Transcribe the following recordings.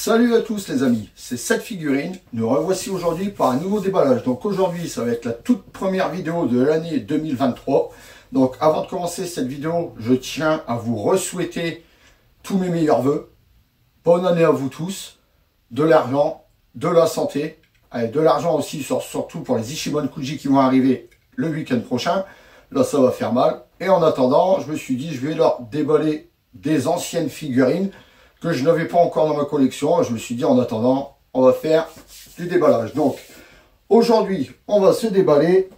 Salut à tous les amis, c'est cette figurine. Nous revoici aujourd'hui pour un nouveau déballage. Donc aujourd'hui, ça va être la toute première vidéo de l'année 2023. Donc avant de commencer cette vidéo, je tiens à vous re-souhaiter tous mes meilleurs vœux. Bonne année à vous tous. De l'argent, de la santé, et de l'argent aussi, surtout pour les Ichiban Kuji qui vont arriver le week-end prochain. Là, ça va faire mal. Et en attendant, je me suis dit, je vais leur déballer des anciennes figurines que je n'avais pas encore dans ma collection. Je me suis dit, en attendant, on va faire du déballage. Donc, aujourd'hui, on va se déballer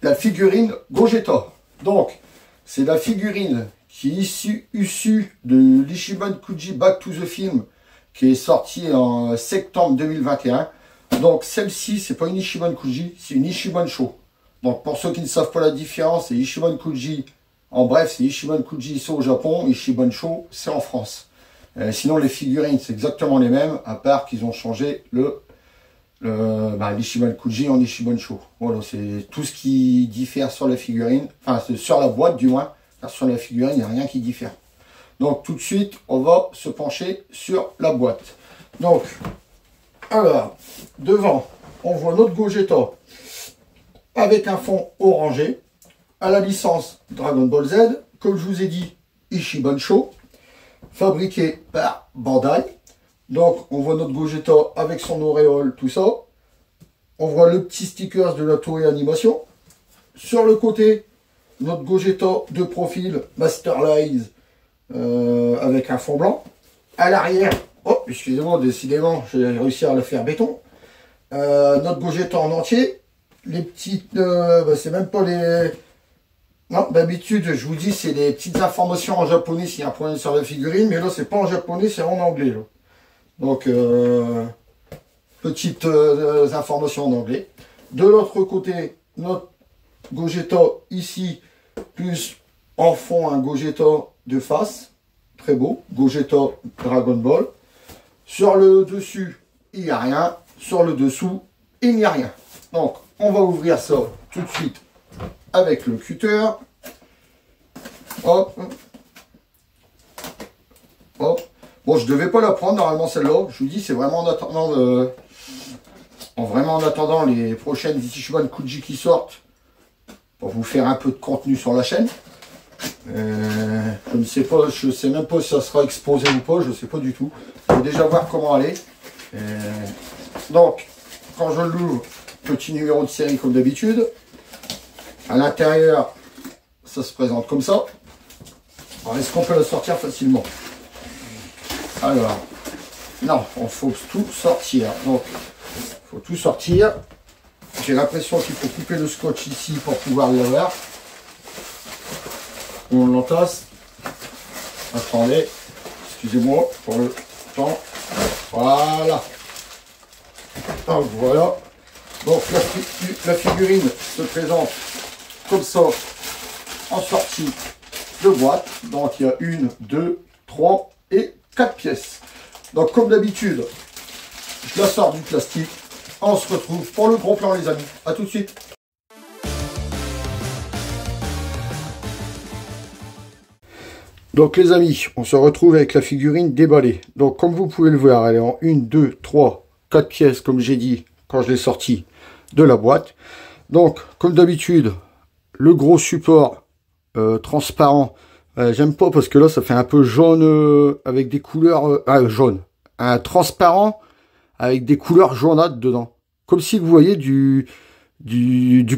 la figurine Gogeta. Donc, c'est la figurine qui est issue de l'Ichiban Kuji Back to the Film, qui est sortie en septembre 2021. Donc, celle-ci, c'est pas une Ichiban Kuji, c'est une Ichiban Sho. Donc, pour ceux qui ne savent pas la différence, c'est Ichiban Kuji. En bref, c'est Ichiban Kuji, c'est au Japon, Ichiban Sho, c'est en France. Sinon, les figurines, c'est exactement les mêmes, à part qu'ils ont changé l'Ichiban Kuji en Ichiban Sho. Voilà, c'est tout ce qui diffère sur la figurine, enfin, sur la boîte du moins, car sur la figurine, il n'y a rien qui diffère. Donc, tout de suite, on va se pencher sur la boîte. Donc, alors, devant, on voit notre Gogeta avec un fond orangé, à la licence Dragon Ball Z, comme je vous ai dit, Ichiban Sho, fabriqué par Bandai. Donc, on voit notre Gogeta avec son auréole, tout ça. On voit le petit sticker de la Toei Animation. Sur le côté, notre Gogeta de profil Masterlize avec un fond blanc. À l'arrière, oh, excusez-moi, décidément, j'ai réussi à le faire béton. Notre Gogeta en entier. Les petites, c'est même pas les... Non, d'habitude, je vous dis, c'est des petites informations en japonais s'il y a un problème sur la figurine, mais là, c'est pas en japonais, c'est en anglais. Là. Donc, petites informations en anglais. De l'autre côté, notre Gogeta ici, plus en fond un Gogeta de face, très beau, Gogeta Dragon Ball. Sur le dessus, il n'y a rien. Sur le dessous, il n'y a rien. Donc, on va ouvrir ça tout de suite avec le cutter. Hop. Hop. Bon, je devais pas la prendre normalement celle-là. Je vous dis, c'est vraiment en attendant les prochaines Ichiban Kuji qui sortent pour vous faire un peu de contenu sur la chaîne. Je ne sais pas, je sais même pas si ça sera exposé ou pas, je sais pas du tout. Je vais déjà voir comment aller. Donc, quand je l'ouvre, petit numéro de série comme d'habitude. À l'intérieur, ça se présente comme ça. Alors, est-ce qu'on peut la sortir facilement? Alors, non, il faut tout sortir. Donc, il faut tout sortir. J'ai l'impression qu'il faut couper le scotch ici pour pouvoir l'avoir. On l'entasse. Attendez, excusez-moi pour le temps. Voilà. Donc, voilà. Donc la figurine se présente comme ça en sortie de boîte. Donc il y a 1, 2, 3 et 4 pièces. Donc comme d'habitude, je la sors du plastique. On se retrouve pour le gros plan les amis. A tout de suite. Donc les amis, on se retrouve avec la figurine déballée. Donc comme vous pouvez le voir, elle est en 1, 2, 3, 4 pièces comme j'ai dit quand je l'ai sortie de la boîte. Donc comme d'habitude, le gros support transparent, j'aime pas parce que là ça fait un peu jaune avec des couleurs jaune, un transparent avec des couleurs jaunâtres dedans, comme si vous voyez du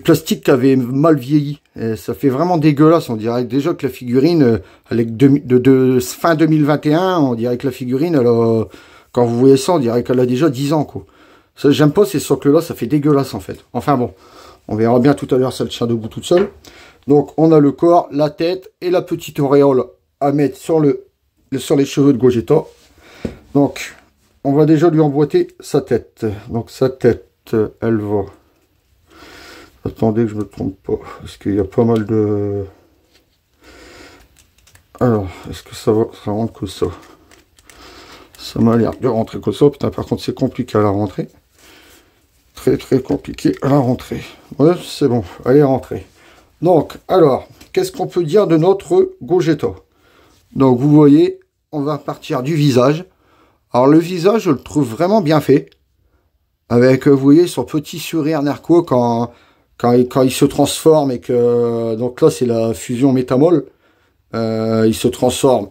plastique qui avait mal vieilli. Et ça fait vraiment dégueulasse. On dirait déjà que la figurine elle est de fin 2021, on dirait que la figurine elle a, quand vous voyez ça, on dirait qu'elle a déjà 10 ans quoi. Ça, j'aime pas ces socles-là, ça fait dégueulasse en fait. Enfin bon, on verra bien tout à l'heure, ça tient debout toute seule. Donc, on a le corps, la tête et la petite auréole à mettre sur les cheveux de Gogeta. Donc, on va déjà lui emboîter sa tête. Donc, sa tête, elle va... Attendez que je me trompe pas, parce qu'il y a pas mal de... Alors, est-ce que ça va, ça rentre que ça? Ça m'a l'air de rentrer comme ça. Putain, par contre, c'est compliqué à la rentrée. Très compliqué à la rentrée. Ouais, c'est bon, elle est rentrée. Donc, alors, qu'est-ce qu'on peut dire de notre Gogeta? Donc, vous voyez, on va partir du visage. Alors le visage, je le trouve vraiment bien fait. Avec, vous voyez, son petit sourire narquois quand il se transforme et que... Donc là, c'est la fusion métamol. Il se transforme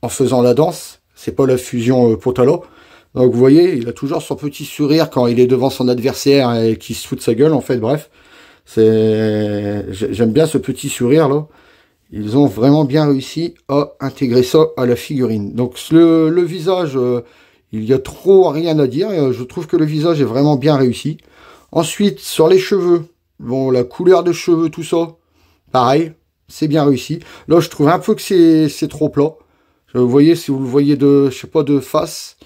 en faisant la danse. C'est pas la fusion Potala. Donc vous voyez, il a toujours son petit sourire quand il est devant son adversaire et qu'il se fout de sa gueule, en fait, bref. J'aime bien ce petit sourire, là. Ils ont vraiment bien réussi à intégrer ça à la figurine. Donc le visage, il y a trop rien à dire. Je trouve que le visage est vraiment bien réussi. Ensuite, sur les cheveux, bon, la couleur de cheveux, tout ça, pareil, c'est bien réussi. Là, je trouve un peu que c'est trop plat. Vous voyez, si vous le voyez de, je sais pas, de face,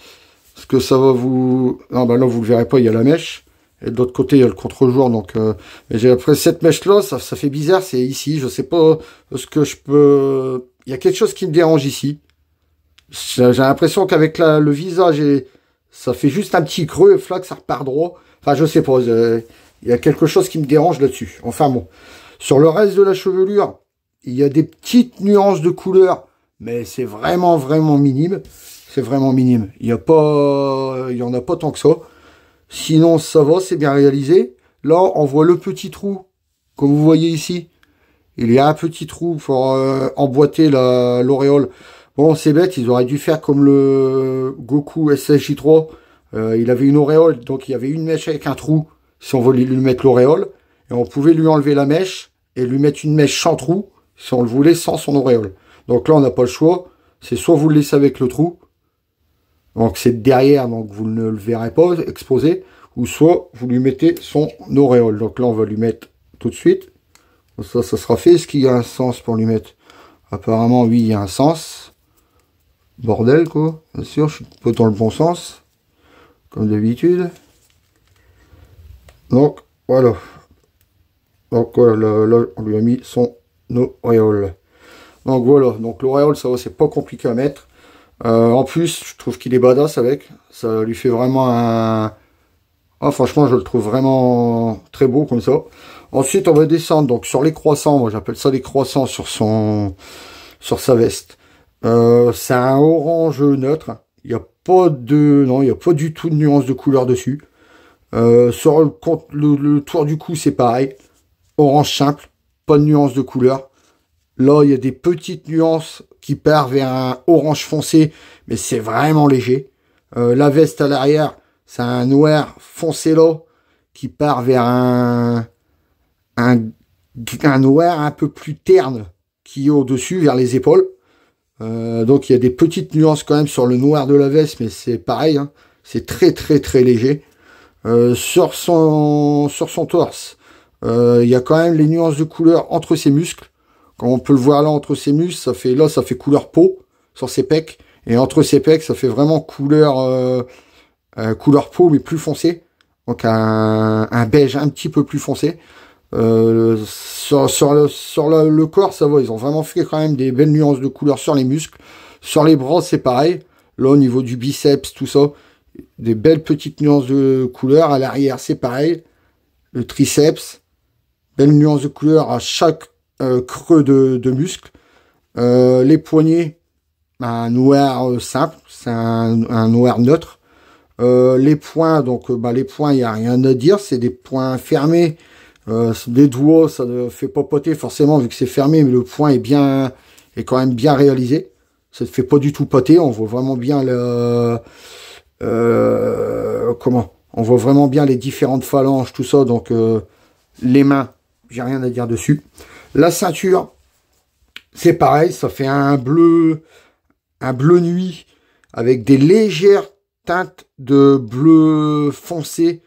parce que ça va vous... Non, ben là, vous le verrez pas, il y a la mèche. Et de l'autre côté, il y a le contre-jour. Donc, mais j'ai après cette mèche-là, ça fait bizarre. C'est ici. Je sais pas ce que je peux. Il y a quelque chose qui me dérange ici. J'ai l'impression qu'avec le visage, ça fait juste un petit creux, et flac, ça repart droit. Enfin, je sais pas. Il y a quelque chose qui me dérange là-dessus. Enfin bon. Sur le reste de la chevelure, il y a des petites nuances de couleur, mais c'est vraiment, vraiment minime. C'est vraiment minime. Il y en a pas tant que ça. Sinon, ça va, c'est bien réalisé. Là, on voit le petit trou, comme vous voyez ici. Il y a un petit trou pour emboîter l'auréole. Bon, c'est bête, ils auraient dû faire comme le Goku SSJ3. Il avait une auréole, donc il y avait une mèche avec un trou, si on voulait lui mettre l'auréole. Et on pouvait lui enlever la mèche et lui mettre une mèche sans trou, si on le voulait, sans son auréole. Donc là, on n'a pas le choix. C'est soit vous le laissez avec le trou, donc c'est derrière, donc vous ne le verrez pas exposé, ou soit vous lui mettez son auréole. Donc là, on va lui mettre tout de suite. Ça sera fait. Est-ce qu'il y a un sens pour lui mettre? Apparemment, oui, il y a un sens. Bordel, quoi. Bien sûr, je suis pas dans le bon sens, comme d'habitude. Donc, voilà. Donc, voilà, là, on lui a mis son auréole. Donc, voilà. Donc, l'auréole, ça va, c'est pas compliqué à mettre. En plus, je trouve qu'il est badass avec. Ça lui fait vraiment un... Ah, franchement, je le trouve vraiment très beau comme ça. Ensuite, on va descendre donc sur les croissants. Moi, j'appelle ça des croissants sur sa veste. C'est un orange neutre. Il n'y a pas de... Non, il n'y a pas du tout de nuance de couleur dessus. Sur le tour du cou, c'est pareil. Orange simple. Pas de nuance de couleur. Là, il y a des petites nuances qui partent vers un orange foncé, mais c'est vraiment léger. La veste à l'arrière, c'est un noir foncé là, qui part vers un noir un peu plus terne, qui est au-dessus, vers les épaules. Donc, il y a des petites nuances quand même sur le noir de la veste, mais c'est pareil, hein, c'est très, très, très léger. Sur son torse, il y a quand même les nuances de couleur entre ses muscles. Comme on peut le voir là, entre ses muscles, ça fait couleur peau sur ses pecs. Et entre ses pecs, ça fait vraiment couleur peau, mais plus foncé. Donc un beige un petit peu plus foncé. Sur le corps, ça va. Ils ont vraiment fait quand même des belles nuances de couleur sur les muscles. Sur les bras, c'est pareil. Là, au niveau du biceps, tout ça, des belles petites nuances de couleur. À l'arrière, c'est pareil. Le triceps, belles nuances de couleur à chaque creux de muscle. Les poignets, un noir simple, c'est un noir neutre. Les poings, donc les poings, il n'y a rien à dire, c'est des poings fermés. Les doigts, ça ne fait pas poter forcément vu que c'est fermé, mais le poing est quand même bien réalisé. Ça ne fait pas du tout poter, on voit vraiment bien on voit vraiment bien les différentes phalanges, tout ça, donc les mains, j'ai rien à dire dessus. La ceinture, c'est pareil, ça fait un bleu nuit avec des légères teintes de bleu foncé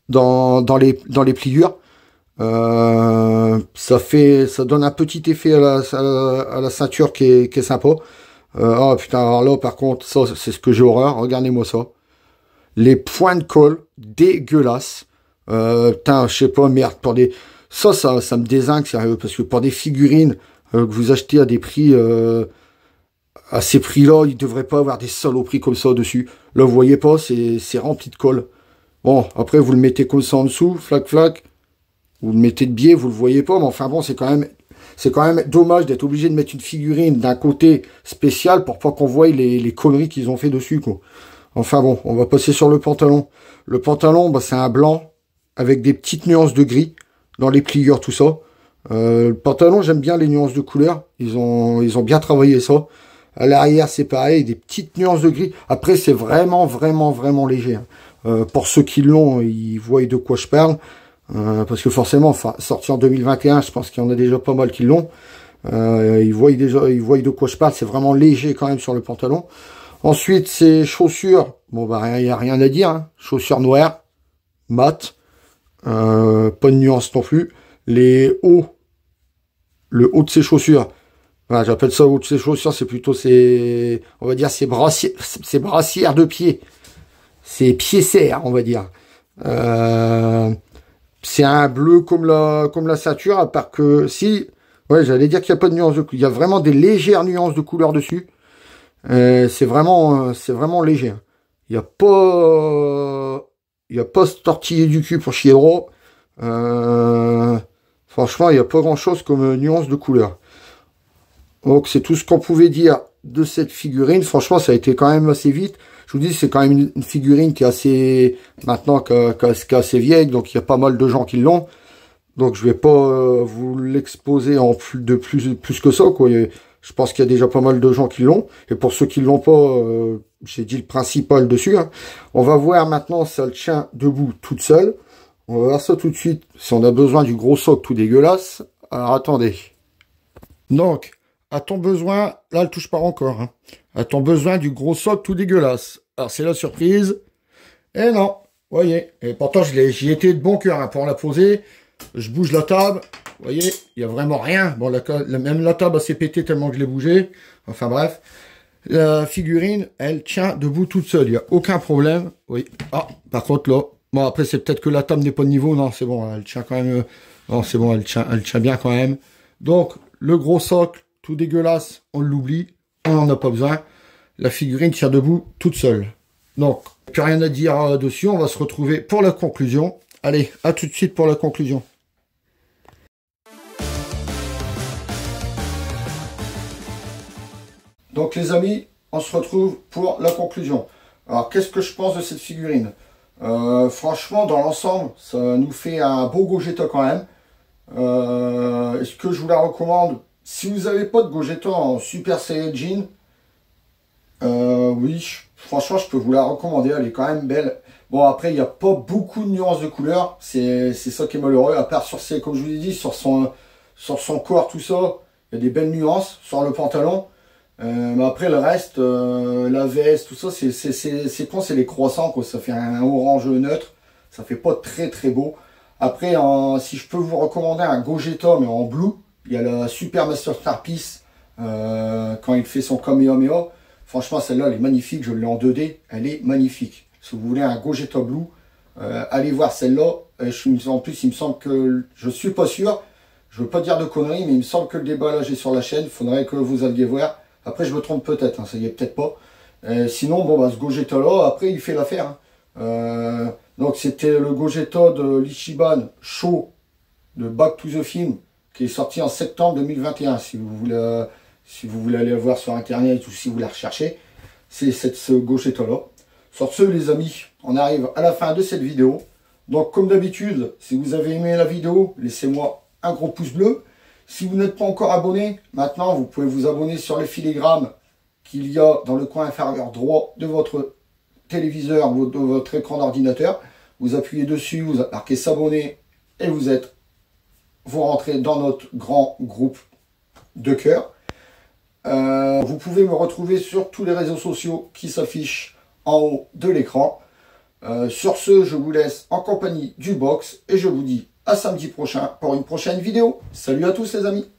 dans les pliures. Ça donne un petit effet à la ceinture qui est sympa. Oh putain, alors là par contre, ça c'est ce que j'ai horreur. Regardez-moi ça. Les points de colle dégueulasses. Putain, je sais pas, merde, ça me dézingue, sérieux, parce que pour des figurines que vous achetez à des prix, à ces prix-là, il ne devrait pas avoir des saloperies comme ça dessus. Là, vous voyez pas, c'est rempli de colle. Bon, après, vous le mettez comme ça en dessous, flac, flac. Vous le mettez de biais, vous le voyez pas, mais enfin bon, c'est quand même C'est quand même dommage d'être obligé de mettre une figurine d'un côté spécial pour pas qu'on voie les conneries qu'ils ont fait dessus, quoi. Enfin bon, on va passer sur le pantalon. Le pantalon, bah, c'est un blanc avec des petites nuances de gris dans les pliures, tout ça. Le pantalon, j'aime bien les nuances de couleur. Ils ont bien travaillé ça. À l'arrière, c'est pareil, des petites nuances de gris. Après, c'est vraiment, vraiment, vraiment léger, hein. Pour ceux qui l'ont, ils voient de quoi je parle. Parce que forcément, enfin, sorti en 2021, je pense qu'il y en a déjà pas mal qui l'ont. Ils voient de quoi je parle. C'est vraiment léger quand même sur le pantalon. Ensuite, ces chaussures. Bon, bah, il n'y a rien à dire, hein. Chaussures noires, mat. Pas de nuance non plus. Les hauts. Le haut de ces chaussures. Voilà, j'appelle ça haut de ces chaussures. C'est plutôt on va dire, ces brassières de pied. C'est pieds-serres, on va dire. C'est un bleu comme la ceinture, à part que si, ouais, j'allais dire qu'il n'y a pas de nuances de couleur. Il y a vraiment des légères nuances de couleur dessus. C'est vraiment léger. Il n'y a pas se tortiller du cul pour chier droit. Franchement, il n'y a pas grand chose comme nuance de couleur. Donc c'est tout ce qu'on pouvait dire de cette figurine. Franchement, ça a été quand même assez vite. Je vous dis, c'est quand même une figurine qui est assez, maintenant, qui est assez vieille, donc il y a pas mal de gens qui l'ont. Donc je vais pas vous l'exposer en plus que ça, quoi. Et je pense qu'il y a déjà pas mal de gens qui l'ont. Et pour ceux qui l'ont pas, j'ai dit le principal dessus, hein. On va voir maintenant si elle tient debout toute seule. On va voir ça tout de suite. Si on a besoin du gros socle tout dégueulasse. Alors attendez. Donc, a-t-on besoin, là elle touche pas encore, hein. A-t-on besoin du gros socle tout dégueulasse? Alors c'est la surprise. Eh non, voyez. Et pourtant j'y étais de bon cœur, hein, pour la poser. Je bouge la table. Vous voyez, il n'y a vraiment rien. Bon, même la table s'est pétée tellement que je l'ai bougé. Enfin bref. La figurine, elle tient debout toute seule. Il n'y a aucun problème. Oui. Ah, par contre là. Bon, après c'est peut-être que la table n'est pas de niveau. Non, c'est bon. Elle tient quand même. Non, c'est bon. Elle tient bien quand même. Donc, le gros socle, tout dégueulasse, on l'oublie. On n'en a pas besoin. La figurine tient debout toute seule. Donc, plus rien à dire dessus. On va se retrouver pour la conclusion. Allez, à tout de suite pour la conclusion. Donc les amis, on se retrouve pour la conclusion. Alors qu'est-ce que je pense de cette figurine? Franchement, dans l'ensemble, ça nous fait un beau Gogeta quand même. Est-ce que je vous la recommande? Si vous n'avez pas de Gogeta en Super Saiyajin, oui, franchement, je peux vous la recommander. Elle est quand même belle. Bon, après, il n'y a pas beaucoup de nuances de couleur. C'est ça qui est malheureux. À part comme je vous l'ai dit, sur son corps, tout ça, il y a des belles nuances sur le pantalon. Mais après, le reste, la veste, tout ça, c'est con, c'est les croissants, quoi. Ça fait un orange neutre. Ça fait pas très très beau. Après, si je peux vous recommander un Gogeta, mais en blue, il y a la Super Master Star Piece quand il fait son Kamehameha. Franchement, celle-là, elle est magnifique. Je l'ai en 2D. Elle est magnifique. Si vous voulez un Gogeta Blue, allez voir celle-là. En plus, il me semble que... Je suis pas sûr. Je veux pas dire de conneries, mais il me semble que le déballage est sur la chaîne. Il faudrait que vous alliez voir. Après, je me trompe peut-être. Hein, ça y est peut-être pas. Sinon, bon, bah, ce Gogeta-là, après, il fait l'affaire. Hein. Donc, c'était le Gogeta de l'Ichiban Show de Back to the Film qui est sorti en septembre 2021. Si vous voulez aller le voir sur Internet ou si vous la recherchez, c'est ce Gogeta-là. Sur ce, les amis, on arrive à la fin de cette vidéo. Donc, comme d'habitude, si vous avez aimé la vidéo, laissez-moi un gros pouce bleu. Si vous n'êtes pas encore abonné, maintenant, vous pouvez vous abonner sur le filigrane qu'il y a dans le coin inférieur droit de votre téléviseur ou de votre écran d'ordinateur. Vous appuyez dessus, vous marquez s'abonner et vous rentrez dans notre grand groupe de cœur. Vous pouvez me retrouver sur tous les réseaux sociaux qui s'affichent en haut de l'écran. Sur ce, je vous laisse en compagnie du box et je vous dis à samedi prochain pour une prochaine vidéo. Salut à tous les amis!